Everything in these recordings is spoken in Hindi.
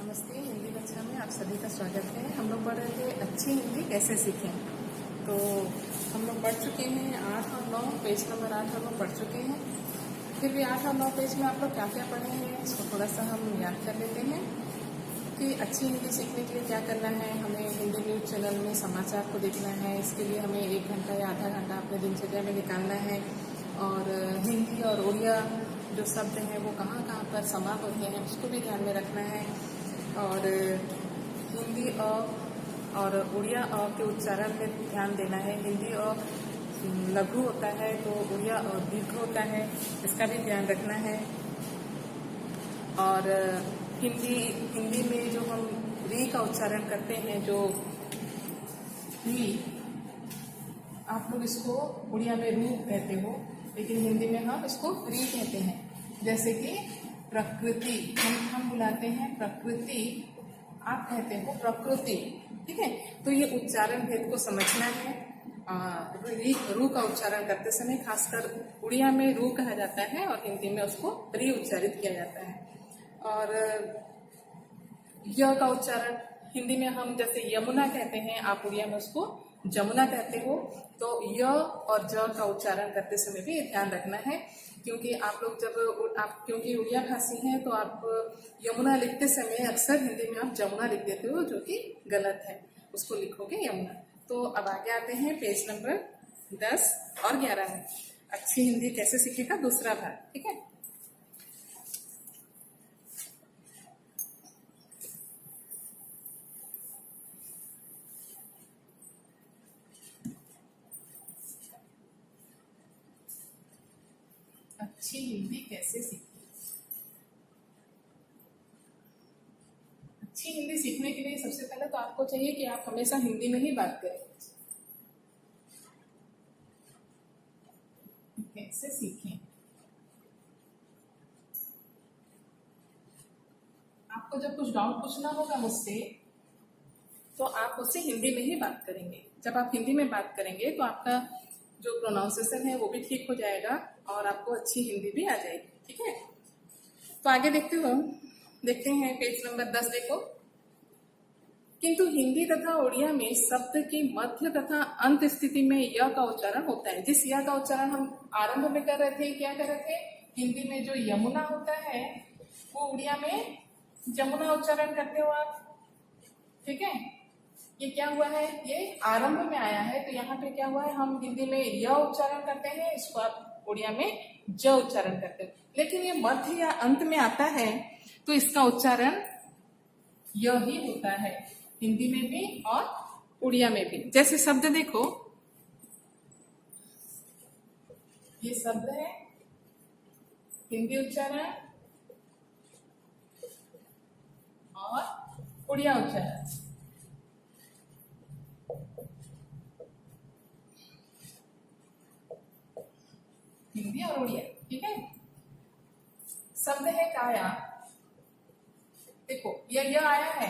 नमस्ते। हिंदी कक्षा में आप सभी का स्वागत है। हम लोग पढ़ रहे थे अच्छी हिंदी कैसे सीखें। तो हम लोग पढ़ चुके हैं 8 और 9, पेज नंबर 8 हम लोग पढ़ चुके हैं। फिर भी 8 और 9 पेज में आप लोग क्या क्या पढ़े हैं इसको थोड़ा सा हम याद कर लेते हैं कि अच्छी हिंदी सीखने के लिए क्या करना है। हमें हिंदी न्यूज़ चैनल में समाचार को देखना है। इसके लिए हमें 1 घंटा या आधा घंटा अपने दिनचर्या में निकालना है। और हिंदी और उड़िया जो शब्द हैं वो कहाँ कहाँ पर समाप्त होते हैं उसको भी ध्यान में रखना है। और हिंदी और उड़िया के उच्चारण में ध्यान देना है। हिंदी लघु होता है तो उड़िया दीर्घ होता है, इसका भी ध्यान रखना है। और हिंदी में जो हम री का उच्चारण करते हैं, जो री, आप लोग इसको उड़िया में रू कहते हो, लेकिन हिंदी में हम इसको री कहते हैं। जैसे कि प्रकृति हम बुलाते हैं प्रकृति, आप कहते हो प्रकृति, ठीक है। तो ये उच्चारण भेद को समझना है। रू का उच्चारण करते समय खासकर उड़िया में रू कहा जाता है और हिंदी में उसको री उच्चारित किया जाता है। और य का उच्चारण हिंदी में हम जैसे यमुना कहते हैं, आप उड़िया में उसको जमुना कहते हो। तो य और ज का उच्चारण करते समय भी ध्यान रखना है, क्योंकि आप लोग क्योंकि उड़िया भाषी हैं तो आप यमुना लिखते समय अक्सर हिंदी में आप जमुना लिख देते हो, जो कि गलत है। उसको लिखोगे यमुना। तो अब आगे आते हैं पेज नंबर 10 और 11 में। अच्छी हिंदी कैसे सीखे का दूसरा भाग, ठीक है। अच्छी हिंदी कैसे सीखें। अच्छी हिंदी सीखने के लिए सबसे पहले तो आपको चाहिए कि आप हमेशा हिंदी में ही बात करें। कैसे सीखें, आपको जब कुछ डाउट पूछना होगा मुझसे तो आप मुझसे हिंदी में ही बात करेंगे। जब आप हिंदी में बात करेंगे तो आपका जो प्रोनाउंसिएशन है वो भी ठीक हो जाएगा और आपको अच्छी हिंदी भी आ जाएगी, ठीक है। तो आगे देखते हैं पेज नंबर 10। देखो, किंतु हिंदी तथा उड़िया में शब्द के मध्य तथा अंत स्थिति में य का उच्चारण होता है। जिस य का उच्चारण हम आरंभ में कर रहे थे, क्या कर रहे थे, हिंदी में जो यमुना होता है वो उड़िया में जमुना उच्चारण करते हो आप, ठीक है। ये क्या हुआ है, ये आरंभ में आया है, तो यहाँ पे क्या हुआ है, हम हिंदी में य उच्चारण करते हैं, इसको आप उड़िया में ज उच्चारण करते हैं। लेकिन ये मध्य या अंत में आता है तो इसका उच्चारण य ही होता है, हिंदी में भी और उड़िया में भी। जैसे शब्द देखो, ये शब्द है हिंदी उच्चारण और उड़िया उच्चारण। हिंदी और उड़िया, ठीक है। शब्द है काया, देखो ये आया है,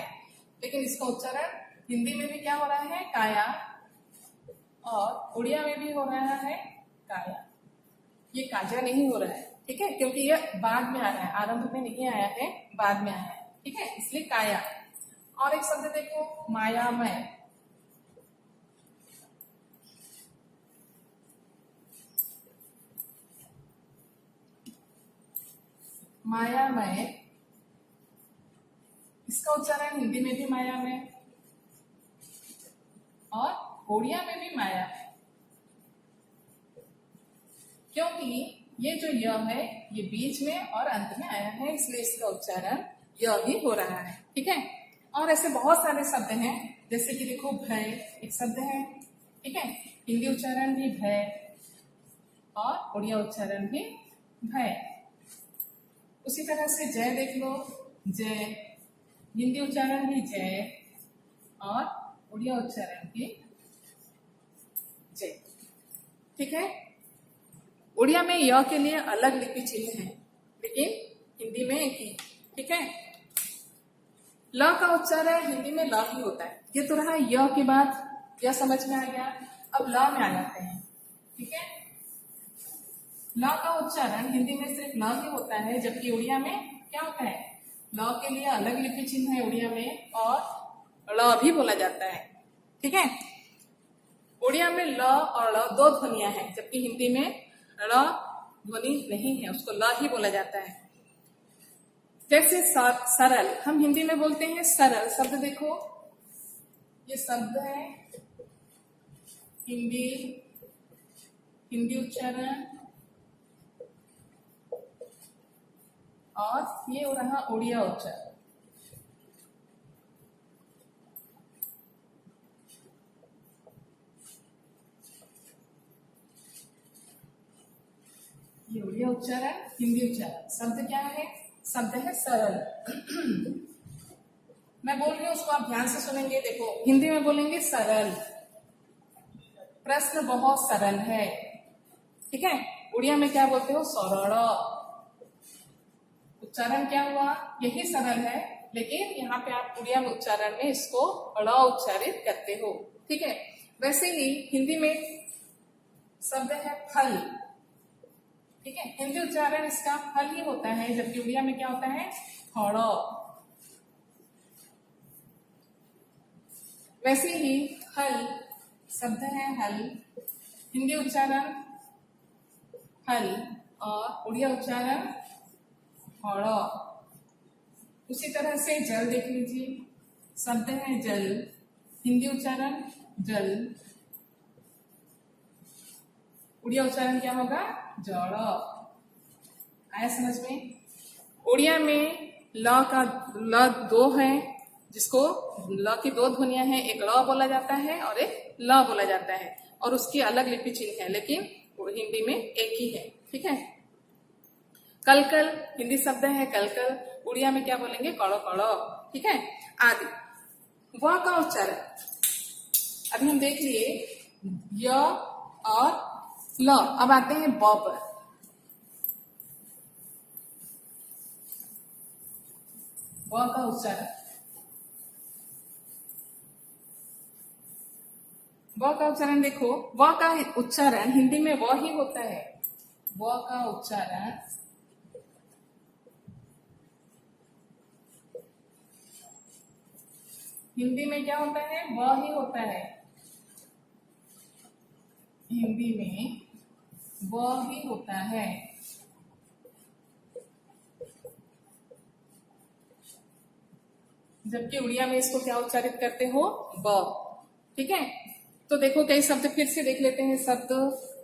लेकिन इसका उच्चारण हिंदी में भी क्या हो रहा है, काया, और उड़िया में भी हो रहा है काया। ये काजा नहीं हो रहा है, ठीक है, क्योंकि ये बाद में आया है, आरंभ में नहीं आया है, बाद में आया है, ठीक है, इसलिए काया। और एक शब्द देखो, मायामय, मायामय, इसका उच्चारण हिंदी में भी मायामय और उड़िया में भी मायामय, क्योंकि ये जो य है ये बीच में और अंत में आया है, इसलिए इसका उच्चारण य ही हो रहा है, ठीक है। और ऐसे बहुत सारे शब्द हैं, जैसे कि देखो भय एक शब्द है, ठीक है, हिंदी उच्चारण भी भय और उड़िया उच्चारण भी भय। उसी तरह से जय देख लो, जय, हिंदी उच्चारण भी जय और उड़िया उच्चारण भी जय, ठीक है। उड़िया में य के लिए अलग लिपि चिन्ह है, लेकिन हिंदी में एक ही, ठीक है। ल का उच्चारण हिंदी में ल ही होता है। ये तो रहा य के बाद, यह समझ में आ गया। अब ल में आ जाते हैं, ठीक है। ल का उच्चारण हिंदी में सिर्फ ल ही होता है, जबकि उड़िया में क्या होता है, ल के लिए अलग लिपि चिन्ह है उड़िया में और ळ भी बोला जाता है। ठीक है, उड़िया में ल और ळ दो ध्वनियां हैं, जबकि हिंदी में ळ ध्वनि नहीं है, उसको ल ही बोला जाता है। जैसे सरल, हम हिंदी में बोलते हैं सरल। शब्द देखो, ये शब्द है हिंदी उच्चारण, और ये हो रहा उड़िया उच्चारण। ये उड़िया उच्चारण, हिंदी उच्चारण। शब्द क्या है? शब्द है सरल। मैं बोल रही हूँ, उसको आप ध्यान से सुनेंगे। देखो, हिंदी में बोलेंगे सरल, प्रश्न बहुत सरल है। ठीक है, उड़िया में क्या बोलते हो? सरल। उच्चारण क्या हुआ? यही सरल है, लेकिन यहाँ पे आप उड़िया में उच्चारण में इसको ड़ उच्चारित करते हो। ठीक है, वैसे ही हिंदी में शब्द है फल। ठीक है, हिंदी उच्चारण इसका फल ही होता है, जबकि उड़िया में क्या होता है? फड़। वैसे ही हल, शब्द है हल, हिंदी उच्चारण हल और उड़िया उच्चारण फड़। उसी तरह से जल देख लीजिए, शब्द है जल, हिंदी उच्चारण जल, उड़िया उच्चारण क्या होगा? जड़। आया समझ में? उड़िया में ल दो है, जिसको ल की दो ध्वनियां हैं, एक ल बोला जाता है और एक ल बोला जाता है, और उसकी अलग लिपि चिन्ह है, लेकिन हिंदी में एक ही है। ठीक है, कलकल, हिंदी शब्द है कलकल, उड़िया में क्या बोलेंगे? कड़ो कड़ो। ठीक है, आदि। व का उच्चारण अभी हम देख लिए, य और ल। अब आते हैं ब पर। व का उच्चारण, व का उच्चारण देखो, व का उच्चारण हिंदी में व ही होता है। व का उच्चारण हिंदी में क्या होता है? व ही होता है। हिंदी में व ही होता है, जबकि उड़िया में इसको क्या उच्चारित करते हो? ब। ठीक है, तो देखो कई शब्द फिर से देख लेते हैं, शब्द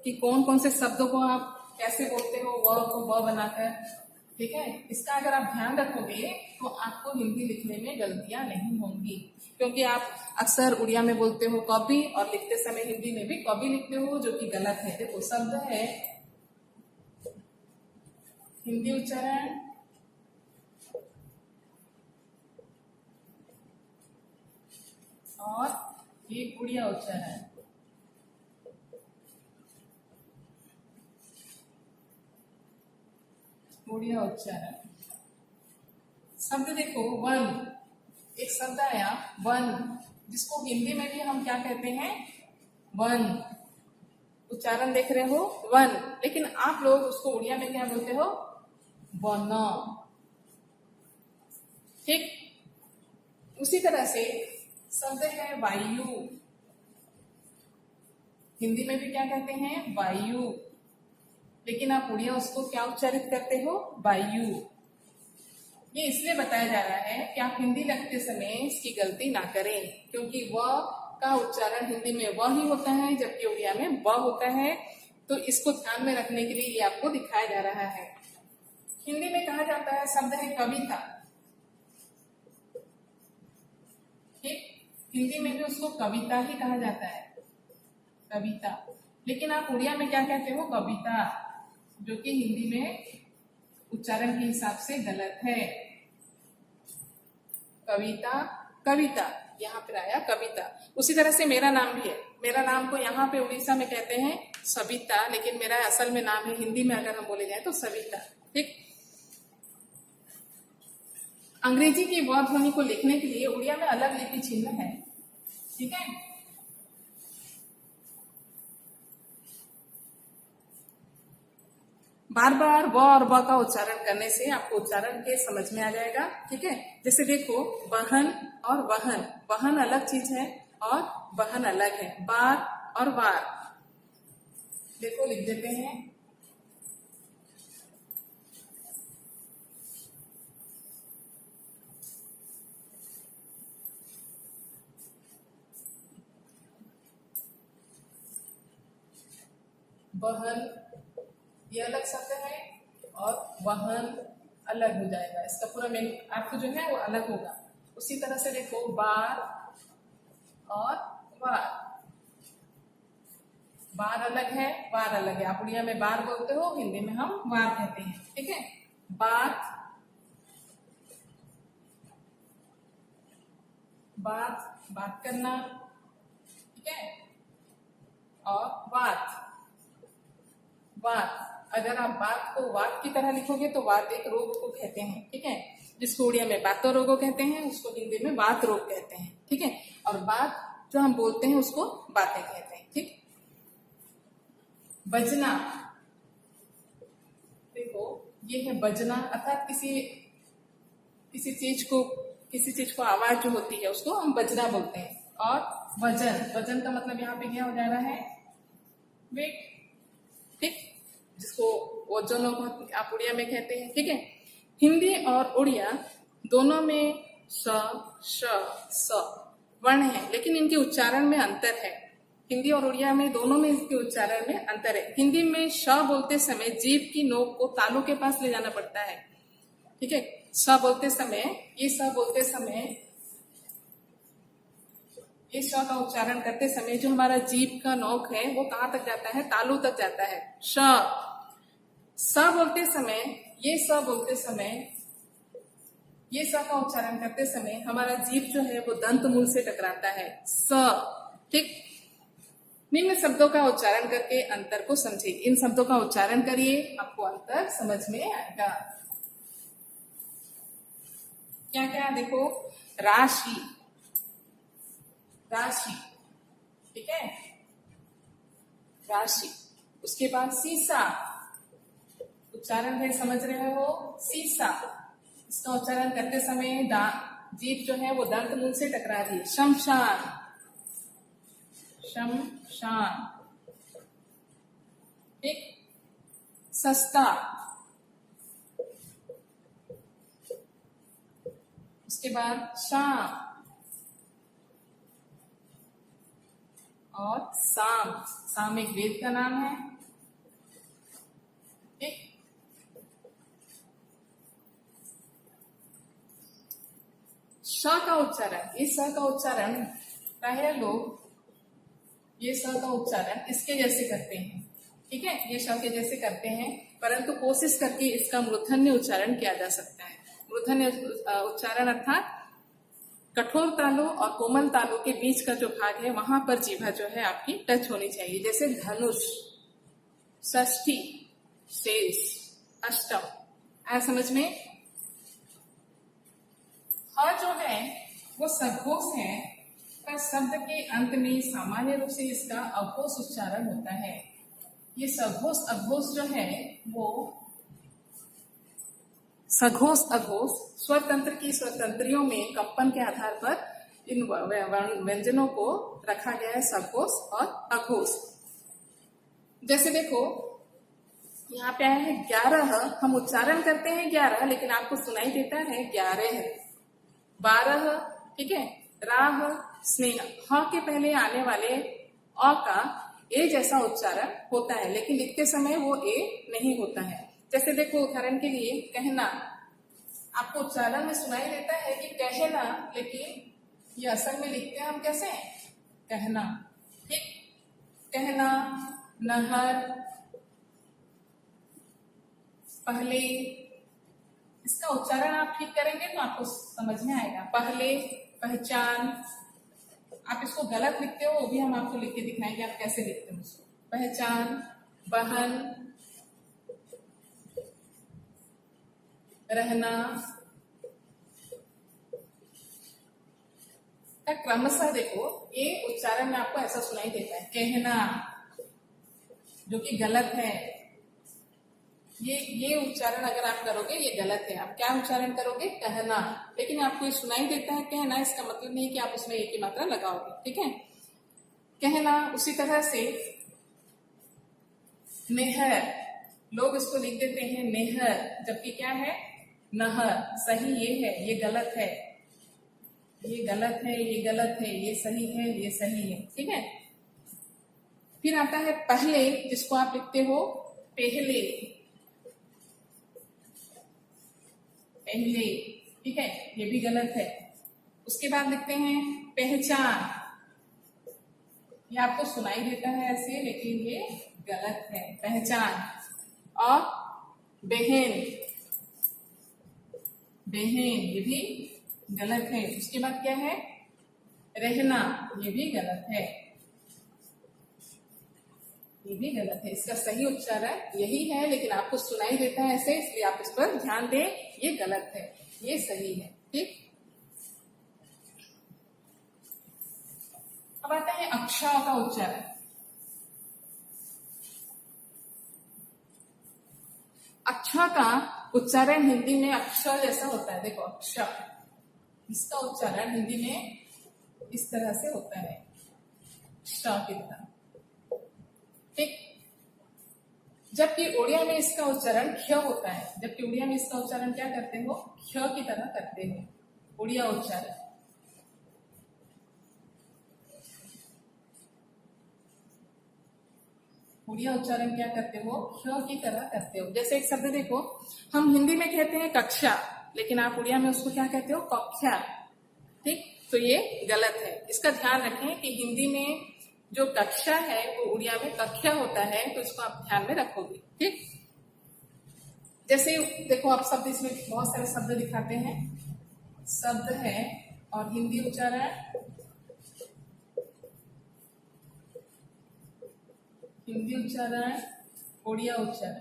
कि कौन कौन से शब्दों को आप कैसे बोलते हो व को ब बनाकर। ठीक है, इसका अगर आप ध्यान रखोगे तो आपको हिंदी लिखने में गलतियां नहीं होंगी, क्योंकि आप अक्सर उड़िया में बोलते हो कभी और लिखते समय हिंदी में भी कभी लिखते हो, जो कि गलत है। देखो, शब्द है हिंदी उच्चारण और ये उड़िया उच्चारण। उड़िया उच्चारण शब्द देखो, वन, एक शब्द आया वन, जिसको हिंदी में भी हम क्या कहते हैं? वन। उच्चारण देख रहे हो, वन, लेकिन आप लोग उसको उड़िया में क्या बोलते हो? वन। ठीक, उसी तरह से शब्द है वायु, हिंदी में भी क्या कहते हैं? वायु, लेकिन आप उड़िया उसको क्या उच्चारित करते हो? वायु। ये इसलिए बताया जा रहा है कि आप हिंदी लिखते समय इसकी गलती ना करें, क्योंकि व का उच्चारण हिंदी में व ही होता है, जबकि उड़िया में व होता है। तो इसको ध्यान में रखने के लिए ये आपको दिखाया जा रहा है। हिंदी में कहा जाता है, शब्द है कविता। ठीक, हिंदी में भी उसको कविता ही कहा जाता है, कविता, लेकिन आप उड़िया में क्या कहते हो? कविता, जो कि हिंदी में उच्चारण के हिसाब से गलत है। कविता, कविता, यहाँ पर आया कविता। उसी तरह से मेरा नाम भी है, मेरा नाम को यहाँ पे उड़ीसा में कहते हैं सविता, लेकिन मेरा असल में नाम है, हिंदी में अगर हम बोले जाए तो सविता। ठीक, अंग्रेजी की व ध्वनि को लिखने के लिए उड़िया में अलग लिपि चिन्ह है। ठीक है, बार बार व और ब का उच्चारण करने से आपको उच्चारण के समझ में आ जाएगा। ठीक है, जैसे देखो बहन और वहन, वहन अलग चीज है और बहन अलग है। बार और वार, देखो लिख देते हैं। बहन ये अलग शब्द है और वहन अलग हो जाएगा, इसका पूरा मेन अर्थ जो है वो अलग होगा। उसी तरह से देखो बार और वार, बार अलग है वार अलग है। आप उड़िया में बार बोलते हो, हिंदी में हम वार कहते हैं। ठीक है, बात बात बात करना, ठीक है, और वात वात। अगर आप बात को वात की तरह लिखोगे तो वात एक रोग को कहते हैं। ठीक है, जिसको उड़िया में बातो रोगो कहते हैं, उसको हिंदी में वात रोग कहते हैं। ठीक है, और बात जो हम बोलते हैं उसको बातें कहते हैं। ठीक, बजना, देखो ये है बजना, अर्थात किसी चीज को आवाज जो होती है उसको हम बजना बोलते हैं। और वजन, वजन का मतलब यहाँ पे क्या हो जा रहा है, वेट। ठीक, जिसको वजनों को आप उड़िया में कहते हैं। ठीक है, हिंदी और उड़िया दोनों में स श स वर्ण है, लेकिन इनके उच्चारण में अंतर है। हिंदी और उड़िया में दोनों में इसके उच्चारण में अंतर है। हिंदी में श बोलते समय जीभ की नोक को तालू के पास ले जाना पड़ता है। ठीक है, स बोलते समय, ये स बोलते समय, ये श का उच्चारण करते समय जो हमारा जीभ का नोक है वो कहाँ तक जाता है, तालू तक जाता है। स बोलते समय, ये स बोलते समय, ये स का उच्चारण करते समय हमारा जीभ जो है वो दंत मूल से टकराता है, स। ठीक, निम्न शब्दों का उच्चारण करके अंतर को समझिए। इन शब्दों का उच्चारण करिए, आपको अंतर समझ में आएगा। क्या क्या देखो, राशि, राशि, ठीक है, राशि। उसके बाद सीसा, उच्चारण है समझ रहे हो, सीसा। इसका उच्चारण करते समय जीभ जो है वो दंत मूल से टकरा रही है। शमशान, शमशान। ठीक, सस्ता, उसके बाद शाम और साम, साम एक वेद का नाम है। ठीक, श का उच्चारण, इस स का उच्चारण प्राय लोग ये स का उच्चारण इसके जैसे करते हैं। ठीक है, ये श के जैसे करते हैं, परंतु कोशिश करके इसका मूर्धन्य उच्चारण किया जा सकता है। मूर्धन्य उच्चारण अर्थात कठोर तालु और कोमल तालु के बीच का जो भाग है वहां पर जीभा जो है आपकी टच होनी चाहिए। जैसे धनुष, षष्ठी, शेष, अष्टम। आया समझ में? ह जो है वो सघोष है, पर शब्द के अंत में सामान्य रूप से इसका अघोष उच्चारण होता है। ये सघोष अघोष जो है वो सघोष अघोष स्वतंत्र की स्वतंत्रियों में कंपन के आधार पर इन व्यंजनों को रखा गया है, सघोष और अघोष। जैसे देखो यहाँ पे आया है 11, हम उच्चारण करते हैं 11, लेकिन आपको सुनाई देता है 11, 12। ठीक है, राह, स्नेह, ह के पहले आने वाले अ का ए जैसा उच्चारण होता है, लेकिन लिखते समय वो ए नहीं होता है। जैसे देखो उदाहरण के लिए कहना, आपको उच्चारण में सुनाई देता है कि कहना, लेकिन ये असल में लिखते हैं हम कैसे, कहना। ठीक, कहना, नहर, पहले, इसका उच्चारण आप ठीक करेंगे तो आपको समझ में आएगा। पहले, पहचान, आप इसको गलत लिखते हो वो भी हम आपको लिख के दिखाएंगे आप कैसे लिखते हो उसको। पहचान, बहन, रहना, का क्रमशः देखो ये उच्चारण में आपको ऐसा सुनाई देता है। कहना जो कि गलत है, ये उच्चारण अगर आप करोगे ये गलत है। आप क्या उच्चारण करोगे? कहना। लेकिन आपको ये सुनाई देता है कहना, इसका मतलब नहीं कि आप उसमें एक ही मात्रा लगाओगे। ठीक है, कहना। उसी तरह से नेहर, लोग इसको लिख देते हैं नेहर, जबकि क्या है? नहर। सही ये है, ये गलत है, ये गलत है, ये गलत है, ये सही है, ये सही है। ठीक है, फिर आता है पहले, जिसको आप लिखते हो पहले, पहले। ठीक है, ये भी गलत है। उसके बाद लिखते हैं पहचान। ये आपको सुनाई देता है ऐसे, लेकिन ये गलत है, पहचान। और बहन, बहन, ये भी गलत है। उसके बाद क्या है? रहना, ये भी गलत है, ये भी गलत है। इसका सही उच्चारण यही है, लेकिन आपको सुनाई देता है ऐसे, इसलिए आप इस पर ध्यान दें। ये गलत है, ये सही है। ठीक, अब आता है अक्षरों का उच्चारण। अक्षर का उच्चारण हिंदी में अक्षर जैसा होता है। देखो अक्षर, इसका उच्चारण हिंदी में इस तरह से होता है, श की तरह। ठीक, जबकि उड़िया में इसका उच्चारण ख्य होता है। जबकि उड़िया में इसका उच्चारण क्या करते हो? ख्य की तरह करते हो, उड़िया उच्चारण। उड़िया उच्चारण क्या करते हो? ख्य की तरह करते हो। जैसे एक शब्द देखो, हम हिंदी में कहते हैं कक्षा, लेकिन आप उड़िया में उसको क्या कहते हो? कक्षा। ठीक, तो ये गलत है। इसका ध्यान रखें कि हिंदी में जो कक्षा है वो उड़िया में कक्षा होता है, तो इसको आप ध्यान में रखोगे। ठीक, जैसे देखो आप शब्द, इसमें बहुत सारे शब्द दिखाते हैं, शब्द है और हिंदी उच्चारण, हिंदी उच्चारण, उड़िया उच्चारण।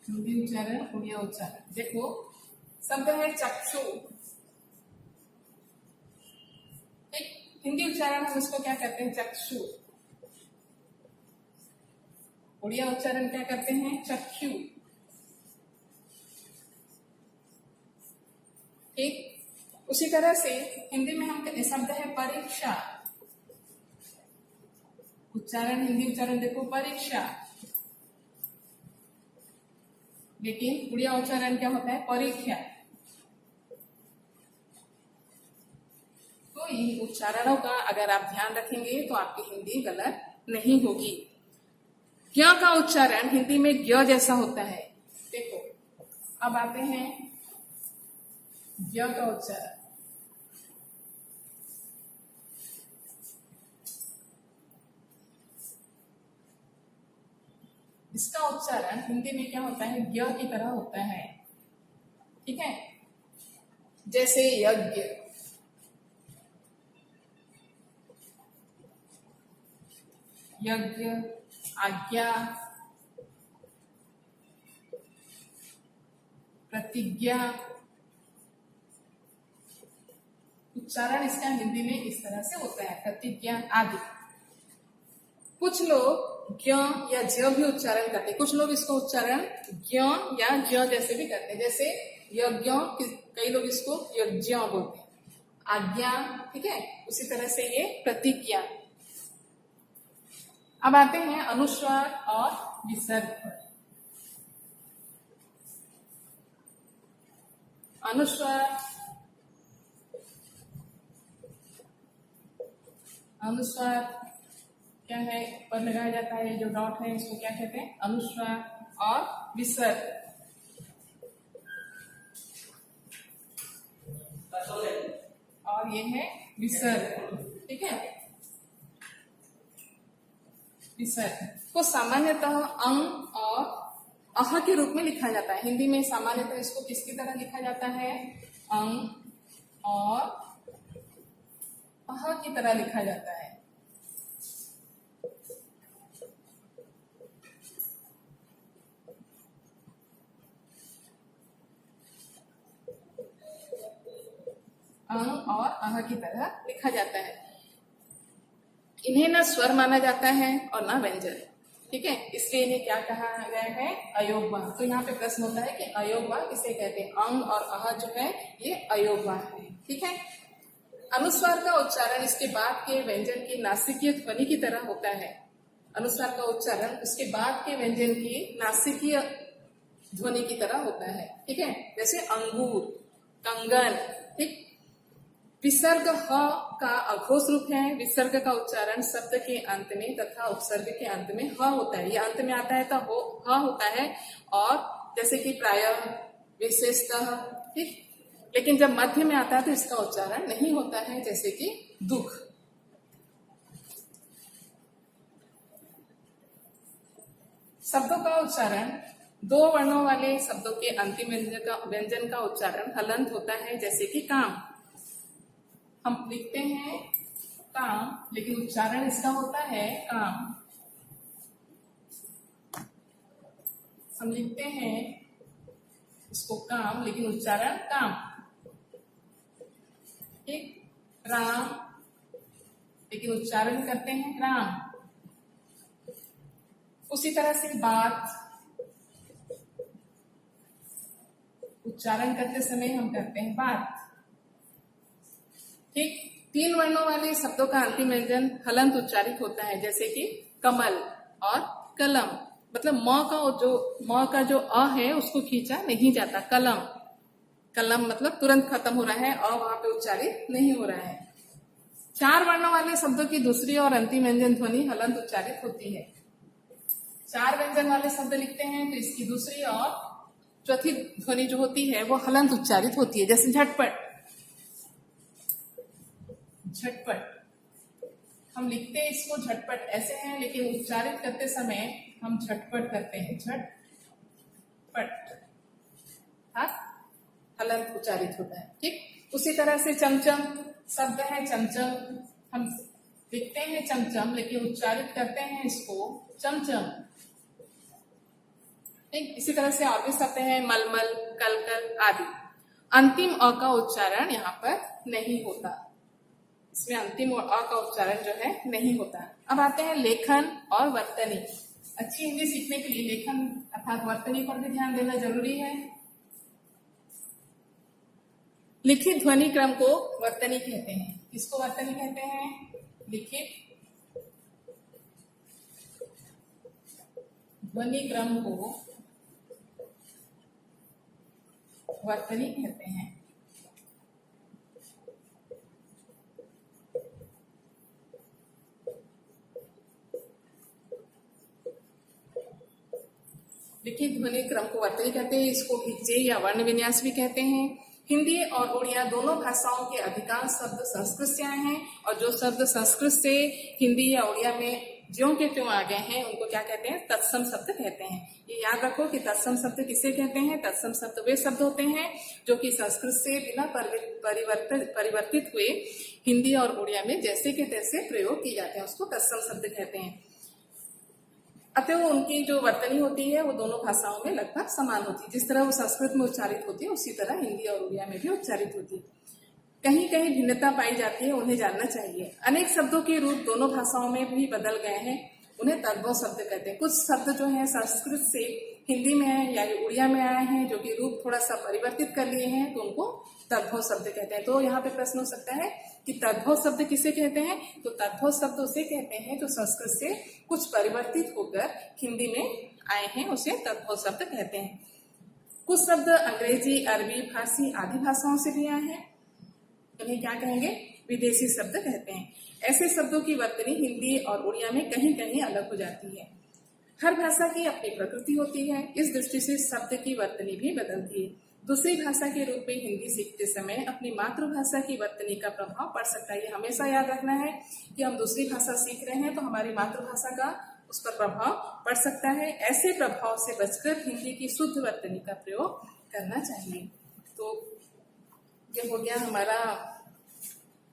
हिंदी उच्चारण, उड़िया उच्चारण। देखो शब्द है चक्षु। ठीक, हिंदी उच्चारण हम इसको क्या कहते हैं? चक्षु। उड़िया उच्चारण क्या करते हैं? चक्षु। ठीक, उसी तरह से हिंदी में हम शब्द है परीक्षा। उच्चारण, हिंदी उच्चारण देखो परीक्षा, लेकिन उड़िया उच्चारण क्या होता है? परीक्षा। तो इन उच्चारणों का अगर आप ध्यान रखेंगे तो आपकी हिंदी गलत नहीं होगी। ज्ञ का उच्चारण हिंदी में ज्ञ जैसा होता है। देखो अब आते हैं ज्ञ का उच्चारण। इसका उच्चारण हिंदी में क्या होता है? ज्ञ की तरह होता है। ठीक है, जैसे यज्ञ, यज्ञ, आज्ञा, प्रतिज्ञा। उच्चारण इसका हिंदी में इस तरह से होता है, प्रतिज्ञा आदि। कुछ लोग ज्ञ या ज्य भी उच्चारण करते हैं। कुछ लोग इसको उच्चारण ज्ञ या ज्य जैसे भी करते हैं, जैसे यज्ञ, कई लोग इसको यज्ञ बोलते हैं। आज्ञा, ठीक है, उसी तरह से ये प्रतिज्ञा। अब आते हैं अनुस्वार और विसर्ग पर। अनुस्वार, अनुस्वार क्या है? ऊपर लगाया जाता है जो डॉट है, इसको क्या कहते हैं? अनुस्वार। और विसर्ग, और ये है विसर्ग। ठीक है, विसर्ग को सामान्यतः अंग और अह के रूप में लिखा जाता है। हिंदी में सामान्यतः इसको किसकी तरह लिखा जाता है? अंग और अह की तरह लिखा जाता है। अंग और अह की तरह लिखा जाता है। इन्हें ना स्वर माना जाता है और ना व्यंजन, ठीक है, इसलिए इन्हें क्या कहा गया है, अयोगवाह। तो यहाँ पे प्रश्न होता है कि अयोगवाह किसे कहते हैं, अंग और अह जो है ये अयोगवाह है, ठीक है। अनुस्वार का उच्चारण इसके बाद के व्यंजन की नासिकीय ध्वनि की तरह होता है। अनुस्वार का उच्चारण उसके बाद के व्यंजन की नासिकीय ध्वनि की तरह होता है, ठीक है, जैसे अंगूर, कंगन, ठीक। विसर्ग ह का अघोष रूप है। विसर्ग का उच्चारण शब्द के अंत में तथा उपसर्ग के अंत में ह होता है। ये अंत में आता है तो ह होता है, और जैसे कि प्रायः, विशेषतः, ठीक। लेकिन जब मध्य में आता है तो इसका उच्चारण नहीं होता है, जैसे कि दुख। शब्दों का उच्चारण, दो वर्णों वाले शब्दों के अंतिम व्यंजन का उच्चारण हलंत होता है, जैसे कि काम। हम लिखते हैं काम, लेकिन उच्चारण इसका होता है काम। हम लिखते हैं इसको काम, लेकिन उच्चारण काम, ठीक। राम, लेकिन उच्चारण करते हैं राम। उसी तरह से बात, उच्चारण करते समय हम करते हैं बात, ठीक। तीन वर्णों वाले शब्दों का अंतिम व्यंजन हलंत उच्चारित होता है, जैसे कि कमल और कलम। मतलब म का जो अ है उसको खींचा नहीं जाता, कलम। कलम मतलब तुरंत खत्म हो रहा है, अ वहां पे उच्चारित नहीं हो रहा है। चार वर्णों वाले शब्दों की दूसरी और अंतिम व्यंजन ध्वनि हलंत उच्चारित होती है। चार व्यंजन वाले शब्द लिखते हैं तो इसकी दूसरी और चौथी ध्वनि जो होती है वो हलंत उच्चारित होती है, जैसे झटपट। झटपट हम लिखते हैं इसको झटपट ऐसे हैं, लेकिन उच्चारित करते समय हम झटपट करते हैं, झटपट, हाँ, हलंत उच्चारित होता है, ठीक। उसी तरह से चमचम शब्द है, चमचम हम लिखते हैं चमचम, लेकिन उच्चारित करते हैं इसको चमचम, ठीक। इसी तरह से और भी शब्द हैं, मलमल, कलकल आदि। अंतिम अ का उच्चारण यहाँ पर नहीं होता, इसमें अंतिम और अ का उच्चारण जो है नहीं होता। अब आते हैं लेखन और वर्तनी। अच्छी हिंदी सीखने के लिए लेखन अर्थात वर्तनी पर भी ध्यान देना जरूरी है। लिखित ध्वनि क्रम को वर्तनी कहते हैं। किसको वर्तनी कहते हैं? लिखित ध्वनि क्रम को वर्तनी कहते हैं। लिखित ध्वनि क्रम को वर्तनी कहते हैं। इसको हिज्जे या वर्ण विन्यास भी कहते हैं। हिंदी और उड़िया दोनों भाषाओं के अधिकांश शब्द संस्कृत से आए हैं, और जो शब्द संस्कृत से हिंदी या उड़िया में ज्यों के त्यों आ गए हैं उनको क्या कहते हैं? तत्सम शब्द कहते हैं। ये याद रखो कि तत्सम शब्द किसे कहते हैं? तत्सम शब्द वे शब्द होते हैं जो कि संस्कृत से बिना परिवर्तित हुए हिंदी और उड़िया में जैसे के तैसे प्रयोग किए जाते हैं, उसको तत्सम शब्द कहते हैं। अतः उनकी जो वर्तनी होती है वो दोनों भाषाओं में लगभग समान होती है। जिस तरह वो संस्कृत में उच्चारित होती है उसी तरह हिंदी और उड़िया में भी उच्चारित होती है। कहीं कहीं भिन्नता पाई जाती है, उन्हें जानना चाहिए। अनेक शब्दों के रूप दोनों भाषाओं में भी बदल गए हैं, उन्हें तद्भव शब्द कहते हैं। कुछ शब्द जो है संस्कृत से हिंदी में या उड़िया में आए हैं, जो कि रूप थोड़ा सा परिवर्तित कर लिए हैं, तो उनको तद्भव शब्द कहते हैं। तो यहाँ पे प्रश्न हो सकता है कि तद्भव शब्द किसे कहते हैं? तो तद्भव शब्द उसे कहते हैं जो संस्कृत से कुछ परिवर्तित होकर हिंदी में आए हैं, उसे तद्भव शब्द कहते हैं। कुछ शब्द अंग्रेजी, अरबी, फारसी आदि भाषाओं से भी आए हैं, उन्हें क्या कहेंगे? विदेशी शब्द कहते हैं। ऐसे शब्दों की वर्तनी हिंदी और उड़िया में कहीं कहीं अलग हो जाती है। हर भाषा की अपनी प्रकृति होती है, इस दृष्टि से शब्द की वर्तनी भी बदलती है। दूसरी भाषा के रूप में हिंदी सीखते समय अपनी मातृभाषा की वर्तनी का प्रभाव पड़ सकता है। ये हमेशा याद रखना है कि हम दूसरी भाषा सीख रहे हैं तो हमारी मातृभाषा का उस पर प्रभाव पड़ सकता है। ऐसे प्रभाव से बचकर हिंदी की शुद्ध वर्तनी का प्रयोग करना चाहिए। तो ये हो गया हमारा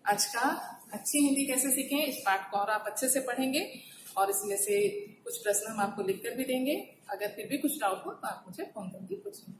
आज का अच्छी हिंदी कैसे सीखें इस पाठ को, और आप अच्छे से पढ़ेंगे और इसमें से कुछ प्रश्न हम आपको लिखकर भी देंगे। अगर फिर भी कुछ डाउट हो तो आप मुझे फोन करके पूछें।